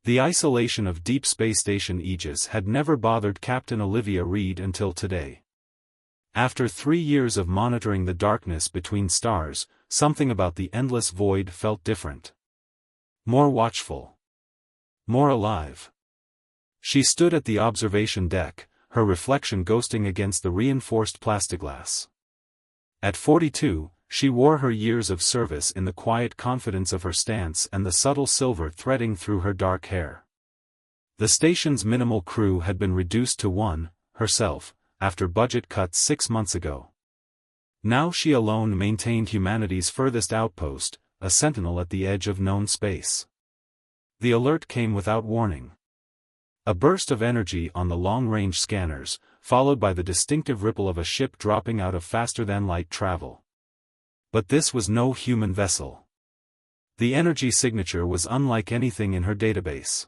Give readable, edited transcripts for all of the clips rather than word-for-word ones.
The isolation of Deep Space Station Aegis had never bothered Captain Olivia Reed until today. After 3 years of monitoring the darkness between stars, something about the endless void felt different. More watchful. More alive. She stood at the observation deck, her reflection ghosting against the reinforced plexiglass. At 42, she wore her years of service in the quiet confidence of her stance and the subtle silver threading through her dark hair. The station's minimal crew had been reduced to one, herself, after budget cuts 6 months ago. Now she alone maintained humanity's furthest outpost, a sentinel at the edge of known space. The alert came without warning. A burst of energy on the long-range scanners, followed by the distinctive ripple of a ship dropping out of faster-than-light travel. But this was no human vessel. The energy signature was unlike anything in her database.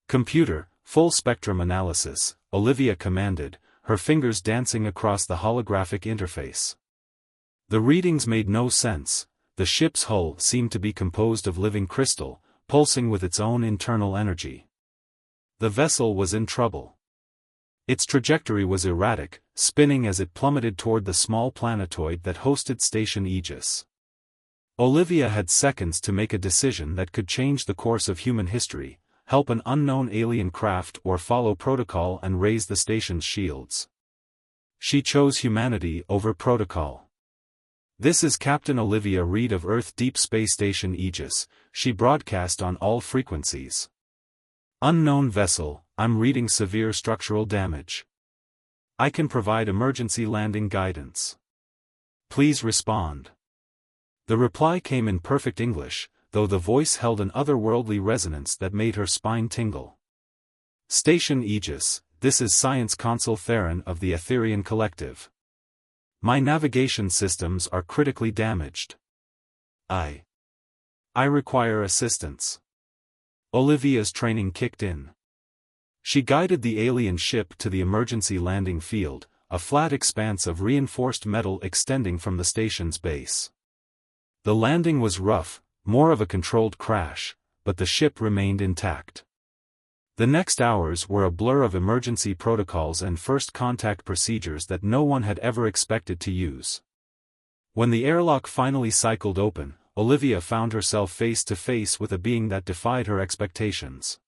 "Computer, full spectrum analysis," Olivia commanded, her fingers dancing across the holographic interface. The readings made no sense. The ship's hull seemed to be composed of living crystal, pulsing with its own internal energy. The vessel was in trouble. Its trajectory was erratic, spinning as it plummeted toward the small planetoid that hosted Station Aegis. Olivia had seconds to make a decision that could change the course of human history, help an unknown alien craft or follow protocol and raise the station's shields. She chose humanity over protocol. "This is Captain Olivia Reed of Earth Deep Space Station Aegis," she broadcast on all frequencies. "Unknown vessel, I'm reading severe structural damage. I can provide emergency landing guidance. Please respond." The reply came in perfect English, though the voice held an otherworldly resonance that made her spine tingle. "Station Aegis, this is Science Consul Theron of the Etherian Collective. My navigation systems are critically damaged. I require assistance." Olivia's training kicked in. She guided the alien ship to the emergency landing field, a flat expanse of reinforced metal extending from the station's base. The landing was rough, more of a controlled crash, but the ship remained intact. The next hours were a blur of emergency protocols and first contact procedures that no one had ever expected to use. When the airlock finally cycled open, Olivia found herself face to face with a being that defied her expectations.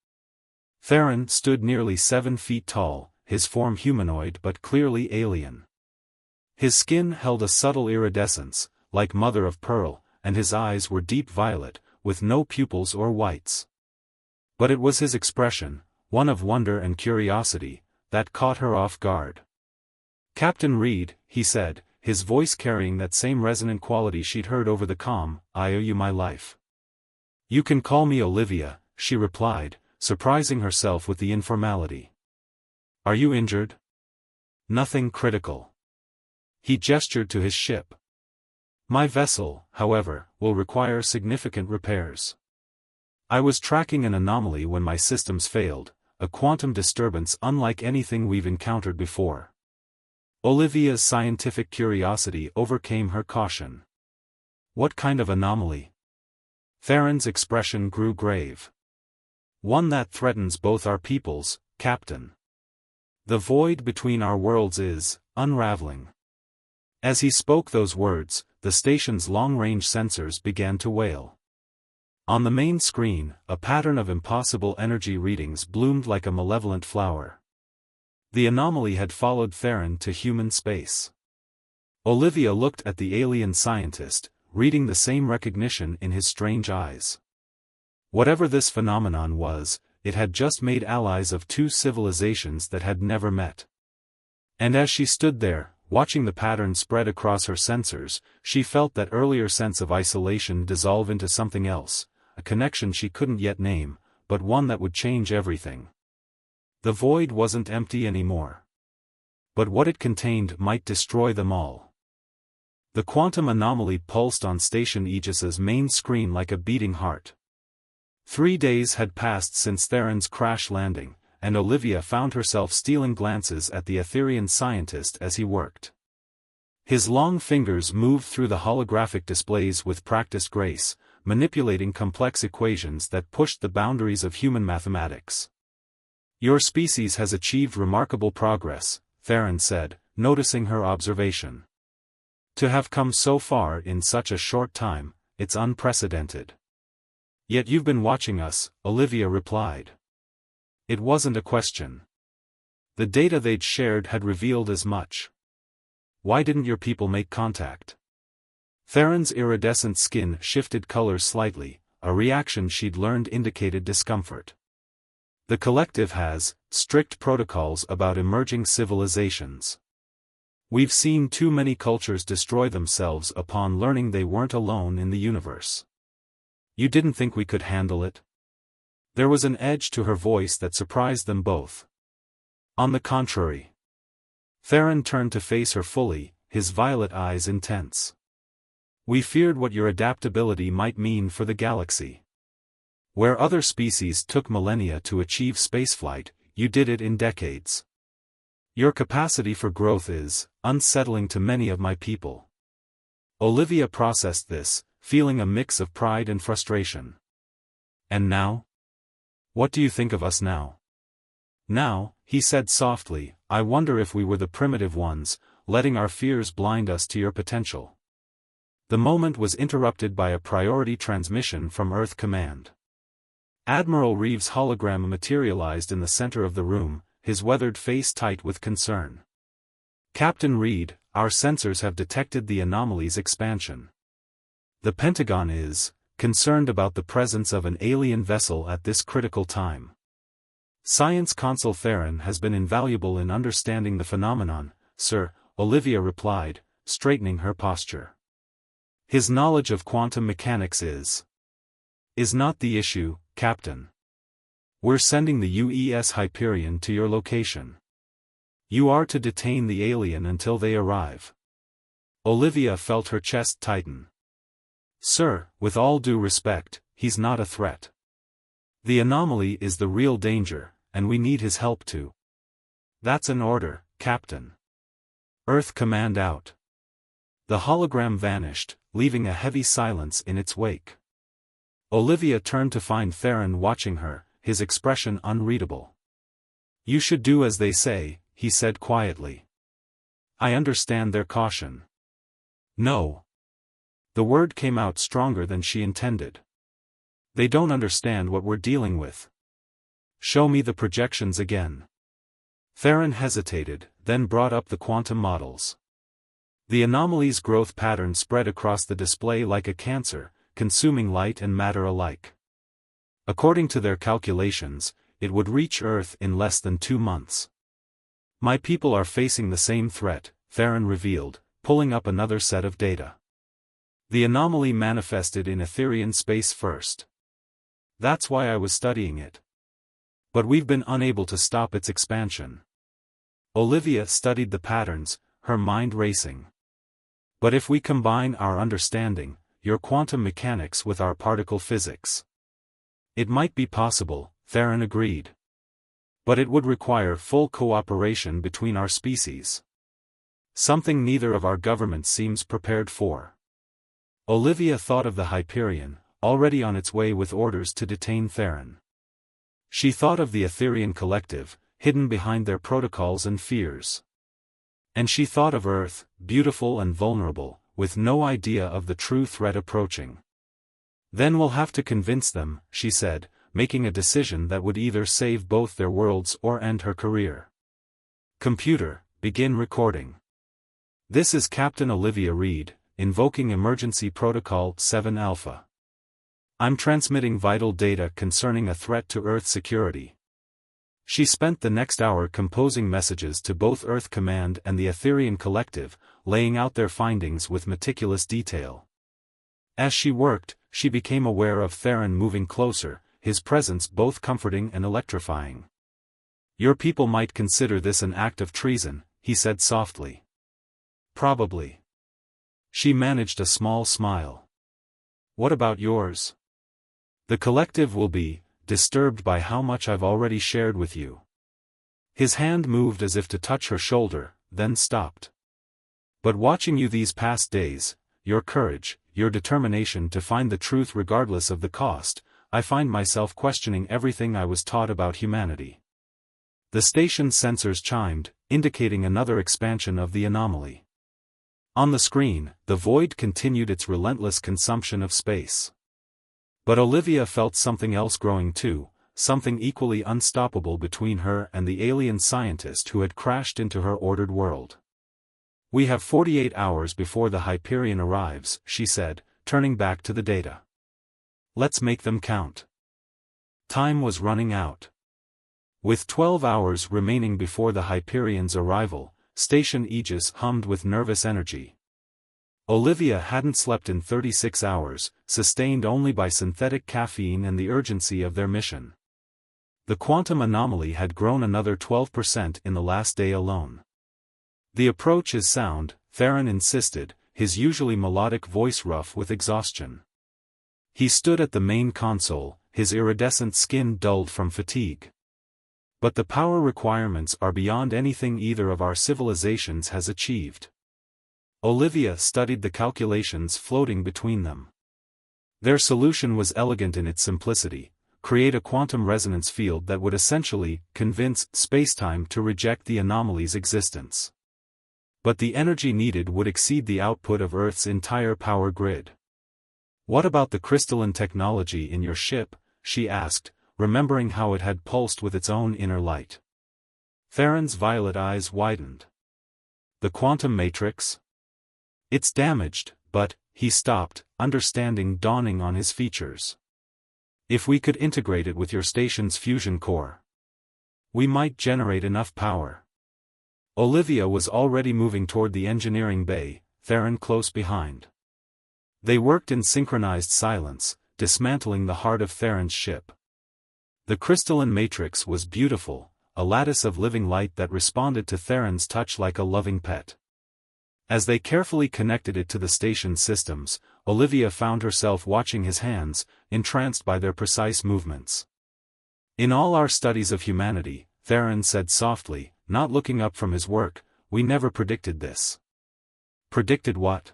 Theron stood nearly 7 feet tall, his form humanoid but clearly alien. His skin held a subtle iridescence, like mother of pearl, and his eyes were deep violet, with no pupils or whites. But it was his expression, one of wonder and curiosity, that caught her off guard. "Captain Reed," he said, his voice carrying that same resonant quality she'd heard over the comm, "I owe you my life." "You can call me Olivia," she replied, surprising herself with the informality. "Are you injured?" "Nothing critical." He gestured to his ship. "My vessel, however, will require significant repairs. I was tracking an anomaly when my systems failed, a quantum disturbance unlike anything we've encountered before." Olivia's scientific curiosity overcame her caution. "What kind of anomaly?" Theron's expression grew grave. "One that threatens both our peoples, Captain. The void between our worlds is unraveling." As he spoke those words, the station's long-range sensors began to wail. On the main screen, a pattern of impossible energy readings bloomed like a malevolent flower. The anomaly had followed Theron to human space. Olivia looked at the alien scientist, reading the same recognition in his strange eyes. Whatever this phenomenon was, it had just made allies of 2 civilizations that had never met. And as she stood there, watching the pattern spread across her sensors, she felt that earlier sense of isolation dissolve into something else, a connection she couldn't yet name, but one that would change everything. The void wasn't empty anymore. But what it contained might destroy them all. The quantum anomaly pulsed on Station Aegis's main screen like a beating heart. 3 days had passed since Theron's crash landing, and Olivia found herself stealing glances at the Etherian scientist as he worked. His long fingers moved through the holographic displays with practiced grace, manipulating complex equations that pushed the boundaries of human mathematics. "Your species has achieved remarkable progress," Theron said, noticing her observation. "To have come so far in such a short time, it's unprecedented." "Yet you've been watching us," Olivia replied. It wasn't a question. The data they'd shared had revealed as much. "Why didn't your people make contact?" Theron's iridescent skin shifted colors slightly, a reaction she'd learned indicated discomfort. "The collective has strict protocols about emerging civilizations. We've seen too many cultures destroy themselves upon learning they weren't alone in the universe. You didn't think we could handle it?" There was an edge to her voice that surprised them both. "On the contrary." Theron turned to face her fully, his violet eyes intense. "We feared what your adaptability might mean for the galaxy. Where other species took millennia to achieve spaceflight, you did it in decades. Your capacity for growth is unsettling to many of my people." Olivia processed this, feeling a mix of pride and frustration. "And now? What do you think of us now?" "Now," he said softly, "I wonder if we were the primitive ones, letting our fears blind us to your potential." The moment was interrupted by a priority transmission from Earth Command. Admiral Reeves' hologram materialized in the center of the room, his weathered face tight with concern. "Captain Reed, our sensors have detected the anomaly's expansion. The Pentagon is concerned about the presence of an alien vessel at this critical time. Science Consul Theron has been invaluable in understanding the phenomenon, sir," Olivia replied, straightening her posture. "His knowledge of quantum mechanics is not the issue, Captain. We're sending the UES Hyperion to your location. You are to detain the alien until they arrive." Olivia felt her chest tighten. "Sir, with all due respect, he's not a threat. The anomaly is the real danger, and we need his help too." "That's an order, Captain." "Earth Command out." The hologram vanished, leaving a heavy silence in its wake. Olivia turned to find Theron watching her, his expression unreadable. "You should do as they say," he said quietly. "I understand their caution." "No." The word came out stronger than she intended. "They don't understand what we're dealing with. Show me the projections again." Theron hesitated, then brought up the quantum models. The anomaly's growth pattern spread across the display like a cancer, consuming light and matter alike. According to their calculations, it would reach Earth in less than 2 months. "My people are facing the same threat," Theron revealed, pulling up another set of data. "The anomaly manifested in Etherean space first. That's why I was studying it. But we've been unable to stop its expansion." Olivia studied the patterns, her mind racing. "But if we combine our understanding, your quantum mechanics with our particle physics." "It might be possible," Theron agreed. "But it would require full cooperation between our species. Something neither of our governments seems prepared for." Olivia thought of the Hyperion, already on its way with orders to detain Theron. She thought of the Etherean collective, hidden behind their protocols and fears. And she thought of Earth, beautiful and vulnerable, with no idea of the true threat approaching. "Then we'll have to convince them," she said, making a decision that would either save both their worlds or end her career. "Computer, begin recording. This is Captain Olivia Reed, invoking Emergency Protocol 7 Alpha. I'm transmitting vital data concerning a threat to Earth security." She spent the next hour composing messages to both Earth Command and the Etherean Collective, laying out their findings with meticulous detail. As she worked, she became aware of Theron moving closer, his presence both comforting and electrifying. "Your people might consider this an act of treason," he said softly. "Probably." She managed a small smile. "What about yours?" "The collective will be disturbed by how much I've already shared with you." His hand moved as if to touch her shoulder, then stopped. "But watching you these past days, your courage, your determination to find the truth regardless of the cost, I find myself questioning everything I was taught about humanity. The station's sensors chimed, indicating another expansion of the anomaly. On the screen, the void continued its relentless consumption of space. But Olivia felt something else growing too, something equally unstoppable between her and the alien scientist who had crashed into her ordered world. "We have 48 hours before the Hyperion arrives," she said, turning back to the data. "Let's make them count." Time was running out. With 12 hours remaining before the Hyperion's arrival, Station Aegis hummed with nervous energy. Olivia hadn't slept in 36 hours, sustained only by synthetic caffeine and the urgency of their mission. The quantum anomaly had grown another 12% in the last day alone. "The approach is sound," Theron insisted, his usually melodic voice rough with exhaustion. He stood at the main console, his iridescent skin dulled from fatigue. "But the power requirements are beyond anything either of our civilizations has achieved." Olivia studied the calculations floating between them. Their solution was elegant in its simplicity: create a quantum resonance field that would essentially convince spacetime to reject the anomaly's existence. But the energy needed would exceed the output of Earth's entire power grid. "What about the crystalline technology in your ship?" she asked, remembering how it had pulsed with its own inner light. Theron's violet eyes widened. "The quantum matrix? It's damaged, but," he stopped, understanding dawning on his features. "If we could integrate it with your station's fusion core, we might generate enough power." Olivia was already moving toward the engineering bay, Theron close behind. They worked in synchronized silence, dismantling the heart of Theron's ship. The crystalline matrix was beautiful, a lattice of living light that responded to Theron's touch like a loving pet. As they carefully connected it to the station's systems, Olivia found herself watching his hands, entranced by their precise movements. "In all our studies of humanity," Theron said softly, not looking up from his work, "we never predicted this." "Predicted what?"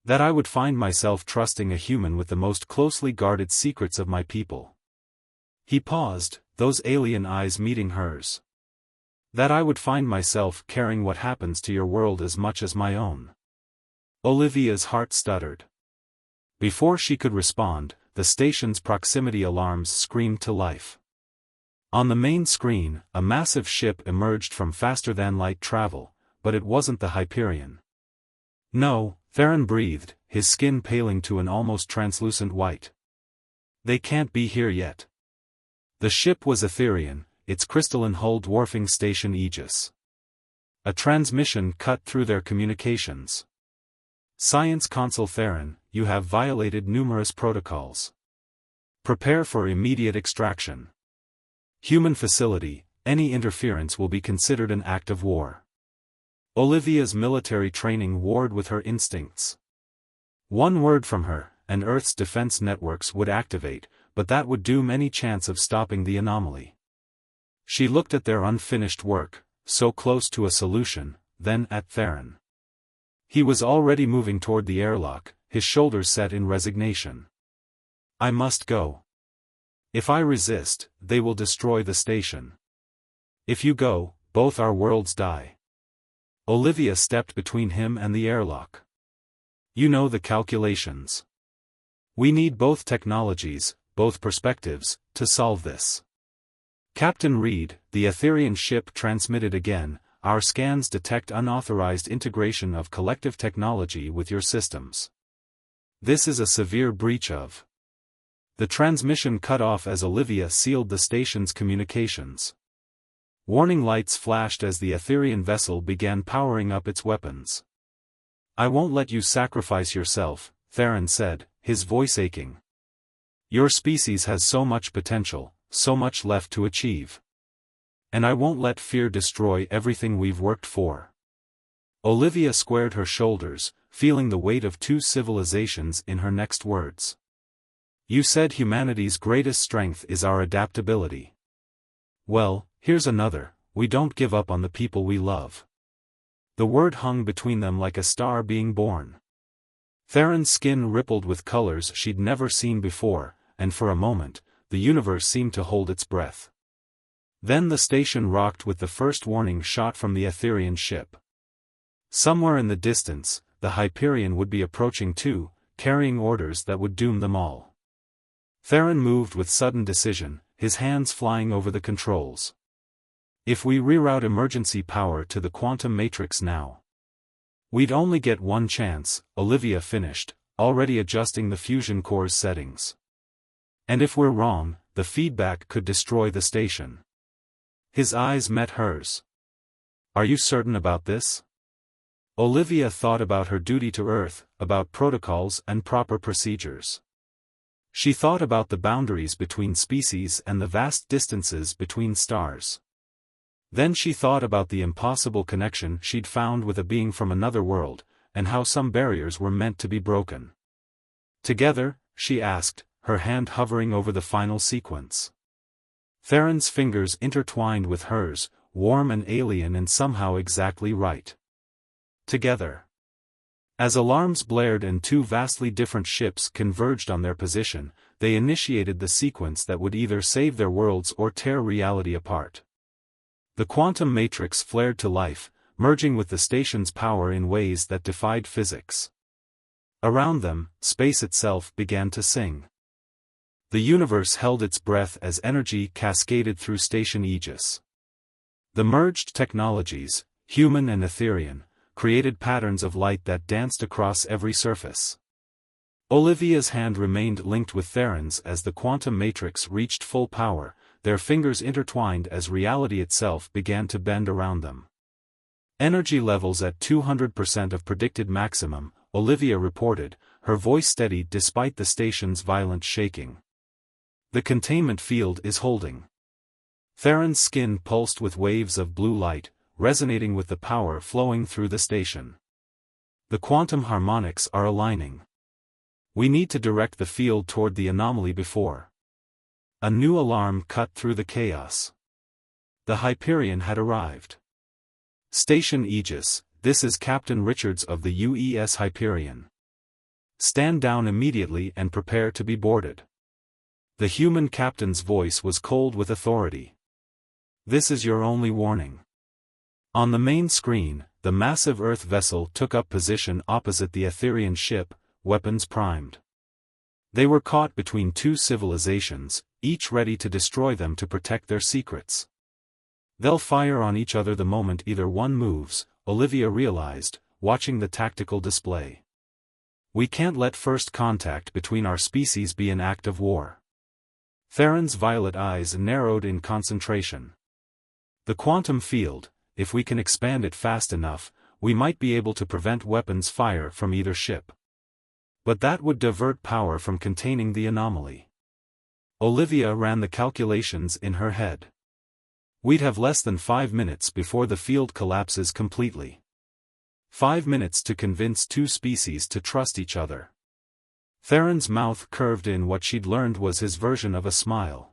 "That I would find myself trusting a human with the most closely guarded secrets of my people." He paused, those alien eyes meeting hers. "That I would find myself caring what happens to your world as much as my own." Olivia's heart stuttered. Before she could respond, the station's proximity alarms screamed to life. On the main screen, a massive ship emerged from faster-than-light travel, but it wasn't the Hyperion. "No," Theron breathed, his skin paling to an almost translucent white. "They can't be here yet." The ship was Etherian, its crystalline hull dwarfing Station Aegis. A transmission cut through their communications. "Science Consul Theron, you have violated numerous protocols. Prepare for immediate extraction. Human facility, any interference will be considered an act of war." Olivia's military training warred with her instincts. One word from her, and Earth's defense networks would activate, but that would doom any chance of stopping the anomaly. She looked at their unfinished work, so close to a solution, then at Theron. He was already moving toward the airlock, his shoulders set in resignation. "I must go. If I resist, they will destroy the station. If you go, both our worlds die." Olivia stepped between him and the airlock. "You know the calculations. We need both technologies, both perspectives, to solve this." "Captain Reed," the Etherian ship transmitted again, "our scans detect unauthorized integration of collective technology with your systems. This is a severe breach of." The transmission cut off as Olivia sealed the station's communications. Warning lights flashed as the Etherian vessel began powering up its weapons. "I won't let you sacrifice yourself," Theron said, his voice aching. "Your species has so much potential, so much left to achieve. And I won't let fear destroy everything we've worked for." Olivia squared her shoulders, feeling the weight of two civilizations in her next words. "You said humanity's greatest strength is our adaptability. Well, here's another: we don't give up on the people we love." The word hung between them like a star being born. Theron's skin rippled with colors she'd never seen before, and for a moment, the universe seemed to hold its breath. Then the station rocked with the first warning shot from the Etherian ship. Somewhere in the distance, the Hyperion would be approaching too, carrying orders that would doom them all. Theron moved with sudden decision, his hands flying over the controls. If we reroute emergency power to the quantum matrix now. We'd only get one chance, Olivia finished, already adjusting the fusion core's settings. And if we're wrong, the feedback could destroy the station. His eyes met hers. Are you certain about this? Olivia thought about her duty to Earth, about protocols and proper procedures. She thought about the boundaries between species and the vast distances between stars. Then she thought about the impossible connection she'd found with a being from another world, and how some barriers were meant to be broken. Together, she asked, her hand hovering over the final sequence. Theron's fingers intertwined with hers, warm and alien and somehow exactly right. Together. As alarms blared and two vastly different ships converged on their position, they initiated the sequence that would either save their worlds or tear reality apart. The quantum matrix flared to life, merging with the station's power in ways that defied physics. Around them, space itself began to sing. The universe held its breath as energy cascaded through station Aegis. The merged technologies, human and Etherian, created patterns of light that danced across every surface. Olivia's hand remained linked with Theron's as the quantum matrix reached full power, their fingers intertwined as reality itself began to bend around them. Energy levels at 200% of predicted maximum, Olivia reported, her voice steady despite the station's violent shaking. The containment field is holding. Theron's skin pulsed with waves of blue light, resonating with the power flowing through the station. The quantum harmonics are aligning. We need to direct the field toward the anomaly before. A new alarm cut through the chaos. The Hyperion had arrived. Station Aegis, this is Captain Richards of the UES Hyperion. Stand down immediately and prepare to be boarded. The human captain's voice was cold with authority. This is your only warning. On the main screen, the massive Earth vessel took up position opposite the Etherian ship, weapons primed. They were caught between two civilizations, each ready to destroy them to protect their secrets. They'll fire on each other the moment either one moves, Olivia realized, watching the tactical display. We can't let first contact between our species be an act of war. Theron's violet eyes narrowed in concentration. The quantum field, if we can expand it fast enough, we might be able to prevent weapons fire from either ship. But that would divert power from containing the anomaly. Olivia ran the calculations in her head. We'd have less than 5 minutes before the field collapses completely. 5 minutes to convince two species to trust each other. Theron's mouth curved in what she'd learned was his version of a smile.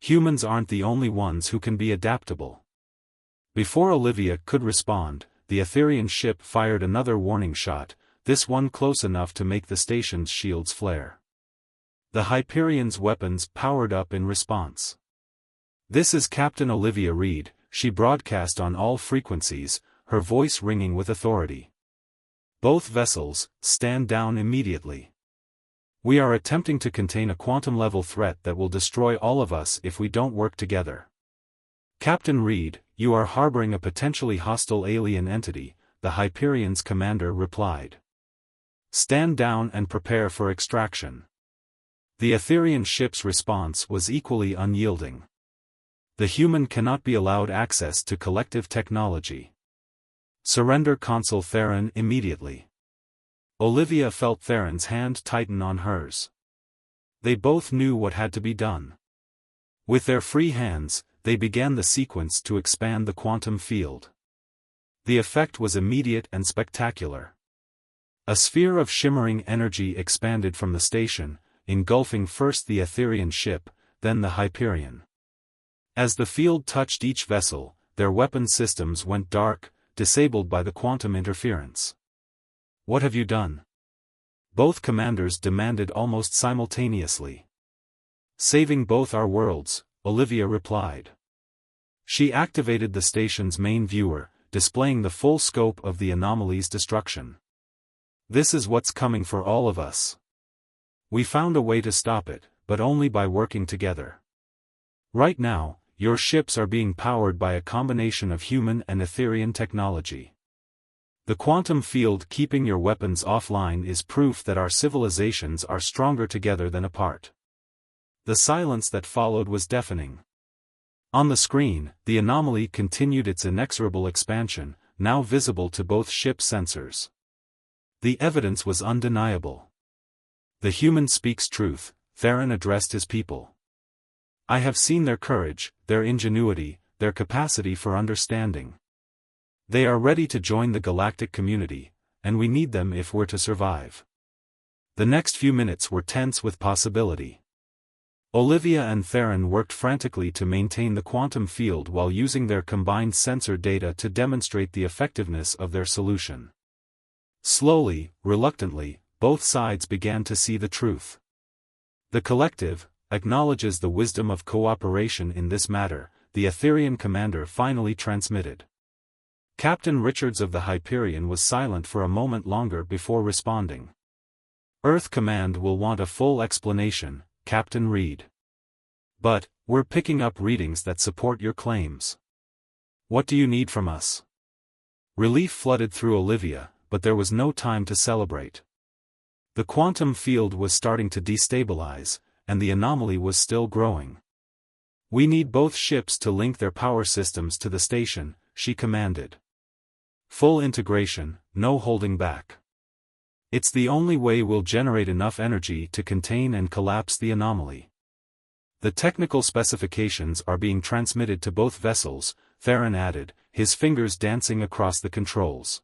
Humans aren't the only ones who can be adaptable. Before Olivia could respond, the Etherian ship fired another warning shot, this one close enough to make the station's shields flare. The Hyperion's weapons powered up in response. This is Captain Olivia Reed, she broadcast on all frequencies, her voice ringing with authority. Both vessels, stand down immediately. We are attempting to contain a quantum-level threat that will destroy all of us if we don't work together. Captain Reed, you are harboring a potentially hostile alien entity, the Hyperion's commander replied. Stand down and prepare for extraction. The Etherian ship's response was equally unyielding. The human cannot be allowed access to collective technology. Surrender Consul Theron immediately. Olivia felt Theron's hand tighten on hers. They both knew what had to be done. With their free hands, they began the sequence to expand the quantum field. The effect was immediate and spectacular. A sphere of shimmering energy expanded from the station, engulfing first the Etherian ship, then the Hyperion. As the field touched each vessel, their weapon systems went dark, disabled by the quantum interference. What have you done? both commanders demanded almost simultaneously. "Saving both our worlds," Olivia replied. She activated the station's main viewer, displaying the full scope of the anomaly's destruction. "This is what's coming for all of us. We found a way to stop it, but only by working together. Right now, your ships are being powered by a combination of human and Etherian technology. The quantum field keeping your weapons offline is proof that our civilizations are stronger together than apart." The silence that followed was deafening. On the screen, the anomaly continued its inexorable expansion, now visible to both ship sensors. The evidence was undeniable. "The human speaks truth," Theron addressed his people. "I have seen their courage, their ingenuity, their capacity for understanding. They are ready to join the galactic community, and we need them if we're to survive." The next few minutes were tense with possibility. Olivia and Theron worked frantically to maintain the quantum field while using their combined sensor data to demonstrate the effectiveness of their solution. Slowly, reluctantly, both sides began to see the truth. "The collective acknowledges the wisdom of cooperation in this matter," the Etherian commander finally transmitted. Captain Richards of the Hyperion was silent for a moment longer before responding. "Earth Command will want a full explanation, Captain Reed. But, we're picking up readings that support your claims. What do you need from us?" Relief flooded through Olivia, but there was no time to celebrate. The quantum field was starting to destabilize, and the anomaly was still growing. "We need both ships to link their power systems to the station," she commanded. "Full integration, no holding back. It's the only way we'll generate enough energy to contain and collapse the anomaly." "The technical specifications are being transmitted to both vessels," Theron added, his fingers dancing across the controls.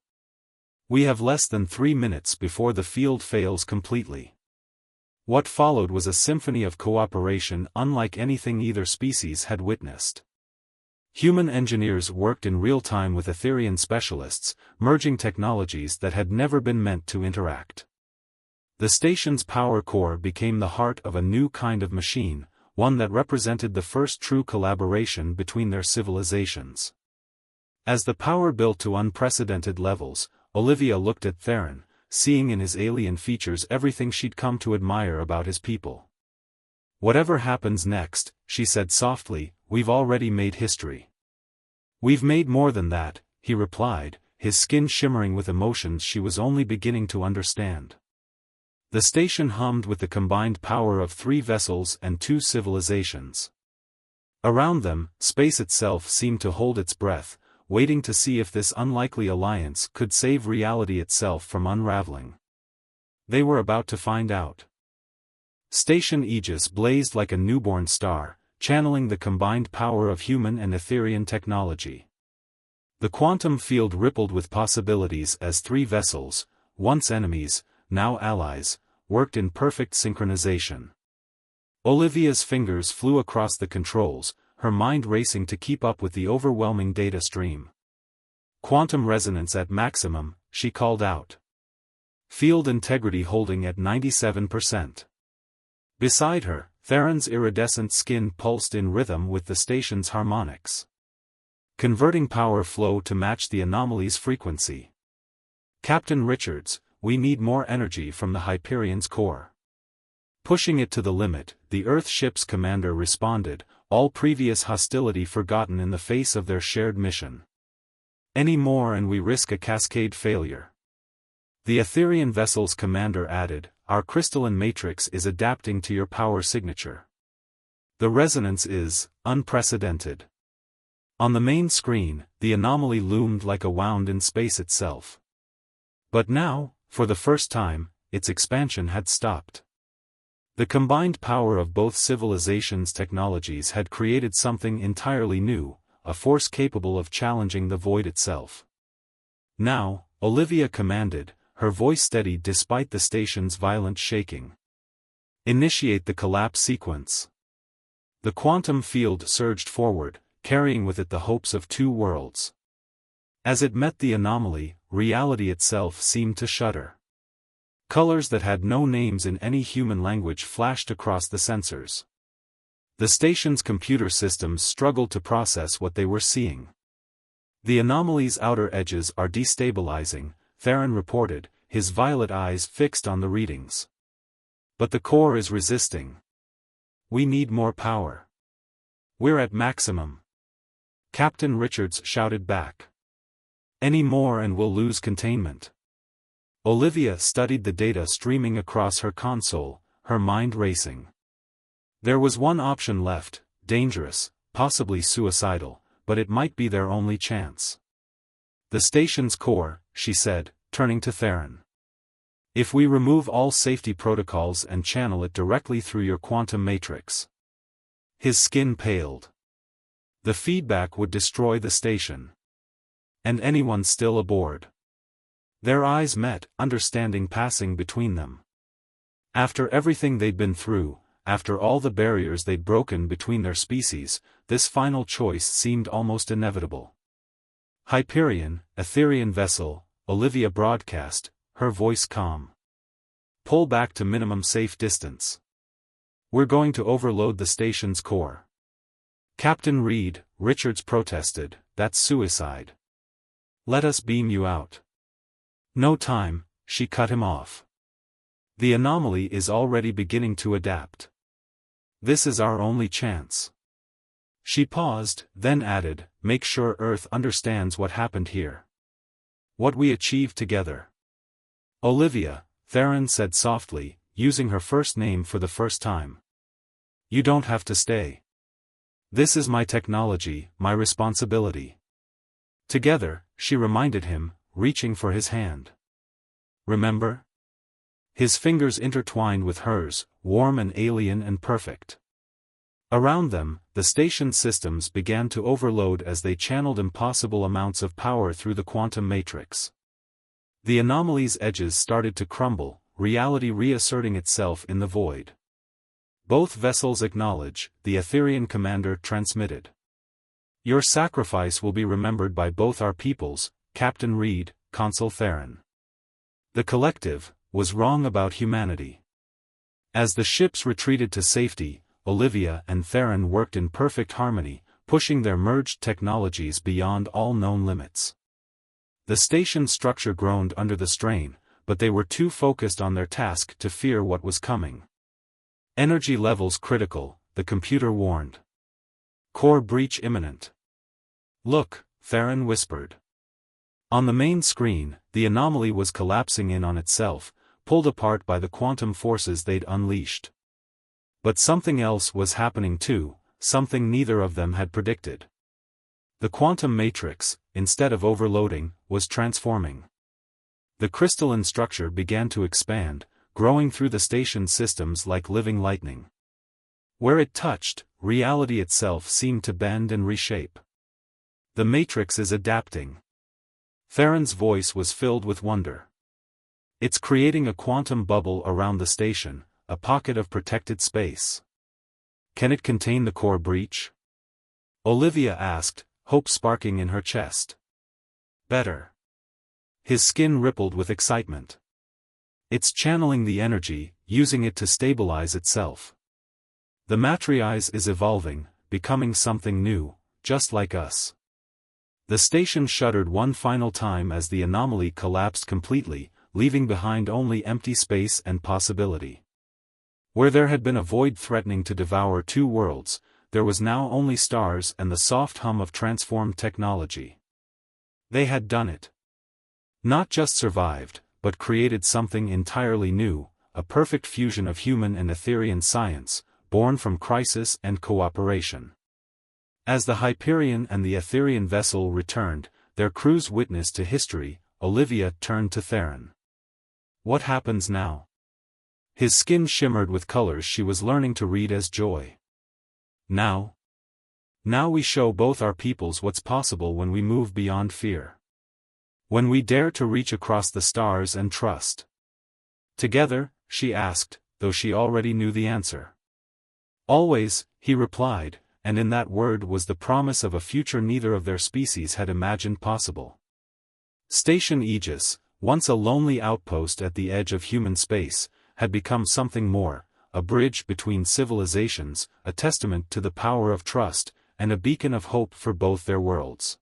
"We have less than 3 minutes before the field fails completely." What followed was a symphony of cooperation unlike anything either species had witnessed. Human engineers worked in real time with Etherian specialists, merging technologies that had never been meant to interact. The station's power core became the heart of a new kind of machine, one that represented the first true collaboration between their civilizations. As the power built to unprecedented levels, Olivia looked at Theron, seeing in his alien features everything she'd come to admire about his people. "Whatever happens next," she said softly, "we've already made history." "We've made more than that," he replied, his skin shimmering with emotions she was only beginning to understand. The station hummed with the combined power of 3 vessels and 2 civilizations. Around them, space itself seemed to hold its breath, waiting to see if this unlikely alliance could save reality itself from unraveling. They were about to find out. Station Aegis blazed like a newborn star, channeling the combined power of human and Etherian technology. The quantum field rippled with possibilities as 3 vessels, once enemies, now allies, worked in perfect synchronization. Olivia's fingers flew across the controls, her mind racing to keep up with the overwhelming data stream. "Quantum resonance at maximum," she called out. "Field integrity holding at 97%. Beside her, Theron's iridescent skin pulsed in rhythm with the station's harmonics. Converting power flow to match the anomaly's frequency. "Captain Richards, we need more energy from the Hyperion's core." Pushing it to the limit, the Earth ship's commander responded, all previous hostility forgotten in the face of their shared mission. "Any more and we risk a cascade failure." The Etherian vessel's commander added, "Our crystalline matrix is adapting to your power signature. The resonance is unprecedented." On the main screen, the anomaly loomed like a wound in space itself. But now, for the first time, its expansion had stopped. The combined power of both civilizations' technologies had created something entirely new, a force capable of challenging the void itself. "Now," Olivia commanded, her voice steady despite the station's violent shaking. "Initiate the collapse sequence." The quantum field surged forward, carrying with it the hopes of 2 worlds. As it met the anomaly, reality itself seemed to shudder. Colors that had no names in any human language flashed across the sensors. The station's computer systems struggled to process what they were seeing. The anomaly's outer edges are destabilizing, Theron reported, his violet eyes fixed on the readings. But the core is resisting. We need more power. We're at maximum. Captain Richards shouted back. Any more and we'll lose containment. Olivia studied the data streaming across her console, her mind racing. There was one option left, dangerous, possibly suicidal, but it might be their only chance. The station's core, she said, turning to Theron. If we remove all safety protocols and channel it directly through your quantum matrix. His skin paled. The feedback would destroy the station. And anyone still aboard. Their eyes met, understanding passing between them. After everything they'd been through, after all the barriers they'd broken between their species, this final choice seemed almost inevitable. Hyperion, Etherian vessel, Olivia broadcast, her voice calm. Pull back to minimum safe distance. We're going to overload the station's core. Captain Reed, Richards protested, that's suicide. Let us beam you out. No time, she cut him off. The anomaly is already beginning to adapt. This is our only chance. She paused, then added, make sure Earth understands what happened here. What we achieved together. Olivia, Theron said softly, using her first name for the first time. You don't have to stay. This is my technology, my responsibility. Together, she reminded him, reaching for his hand. Remember? His fingers intertwined with hers, warm and alien and perfect. Around them, the station systems began to overload as they channeled impossible amounts of power through the quantum matrix. The anomaly's edges started to crumble, reality reasserting itself in the void. Both vessels acknowledge, the Etherian commander transmitted. Your sacrifice will be remembered by both our peoples, Captain Reed, Consul Theron. The collective was wrong about humanity. As the ships retreated to safety, Olivia and Theron worked in perfect harmony, pushing their merged technologies beyond all known limits. The station's structure groaned under the strain, but they were too focused on their task to fear what was coming. Energy levels critical, the computer warned. Core breach imminent. Look, Theron whispered. On the main screen, the anomaly was collapsing in on itself, pulled apart by the quantum forces they'd unleashed. But something else was happening too, something neither of them had predicted. The quantum matrix, instead of overloading, was transforming. The crystalline structure began to expand, growing through the station systems like living lightning. Where it touched, reality itself seemed to bend and reshape. The matrix is adapting. Theron's voice was filled with wonder. It's creating a quantum bubble around the station, a pocket of protected space. Can it contain the core breach? Olivia asked, hope sparking in her chest. Better. His skin rippled with excitement. It's channeling the energy, using it to stabilize itself. The matrice is evolving, becoming something new, just like us. The station shuddered one final time as the anomaly collapsed completely, leaving behind only empty space and possibility. Where there had been a void threatening to devour two worlds, there was now only stars and the soft hum of transformed technology. They had done it. Not just survived, but created something entirely new, a perfect fusion of human and Etherian science, born from crisis and cooperation. As the Hyperion and the Etherian vessel returned, their crews witness to history, Olivia turned to Theron. What happens now? His skin shimmered with colors she was learning to read as joy. Now we show both our peoples what's possible when we move beyond fear. When we dare to reach across the stars and trust. Together, she asked, though she already knew the answer. Always, he replied, and in that word was the promise of a future neither of their species had imagined possible. Station Aegis, once a lonely outpost at the edge of human space, had become something more, a bridge between civilizations, a testament to the power of trust, and a beacon of hope for both their worlds.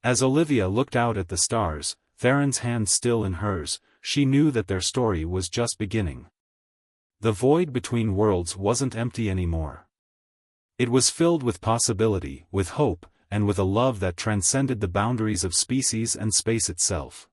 As Olivia looked out at the stars, Theron's hand still in hers, she knew that their story was just beginning. The void between worlds wasn't empty anymore. It was filled with possibility, with hope, and with a love that transcended the boundaries of species and space itself.